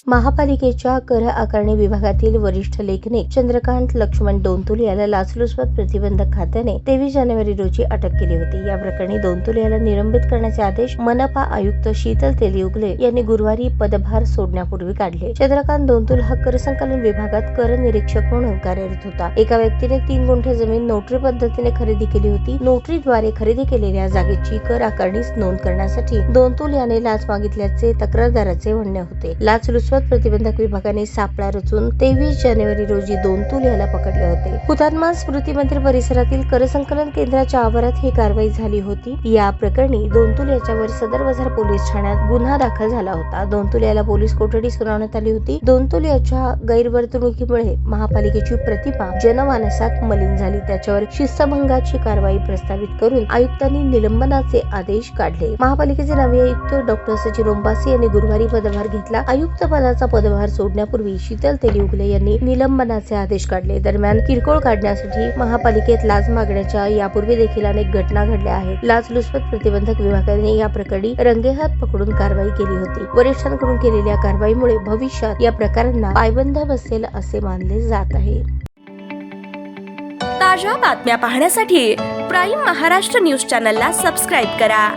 महापालिकेच्या कर आकारणी विभागातील वरिष्ठ लेखनिक चंद्रकांत लक्ष्मण दोनतुल याला लाचलुचपत प्रतिबंधक खात्याने 23 जानेवारी रोजी अटक केली होती। या प्रकरणी दोनतुल याला निलंबित करण्याचे आदेश मनपा आयुक्त शीतल तेलीउगले यांनी गुरुवारी पदभार सोडण्यापूर्वी काढले। चंद्रकांत दोनतुल हा कर संकलन विभागात कर निरीक्षक म्हणून कार्यरत होता। एका व्यक्तीने 3 गुंठे जमीन नोटरी पद्धतीने खरेदी केली होती। नोटरीद्वारे खरेदी केलेल्या जागेची कर आकारणीस नोंद करण्यासाठी दोनतुल याने लाच मागितल्याचे तक्रारदाराचे म्हणणे होते। लाचलुचपत प्रतिबंधक विभागाने सापळा रचून 23 जानेवारी रोजी दोनतुल याला पकडले होते। हुतात्मा स्मृती मंदिर परिसरातील कर संकलन केंद्राच्या आवारात ही कारवाई झाली होती। या प्रकरणी दोनतुल याच्यावर सदर बाजार पोलीस ठाण्यात गुन्हा दाखल झाला होता। दोनतुल याला पोलीस कोठडी सुनावण्यात आली होती। दोनतुल याच्या गैरवर्तणुकीमुळे महापालिकेची प्रतिमा जनमानसात मलिन झाली। त्याच्यावर शिस्तभंगाची कारवाई प्रस्तावित करून आयुक्तांनी निलंबनाचे आदेश काढले। महापालिकेचे नवे आयुक्त डॉक्टर सचिन ओंबासी यांनी गुरुवारी पदभार घेतला। आयुक्त पदाचा पदभार सोडण्यापूर्वी शीतल तेलीउगले यांनी निलंबनाचे आदेश काढले। दरम्यान किरकोळ काढण्यासाठी महापालिकेत लाच मागण्याच्या यापूर्वी देखील अनेक घटना घडल्या आहेत। लाचलुचपत प्रतिबंधक विभागाने या प्रकरणी रंगेहात पकडून कारवाई केली होती। वरिष्ठांकडून केलेल्या कारवाईमुळे भविष्यात या प्रकारांना पायबंद बसेल असे मानले जात आहे। ताज्या बातम्या पाहण्यासाठी प्राईम महाराष्ट्र न्यूज चॅनलला सबस्क्राईब करा।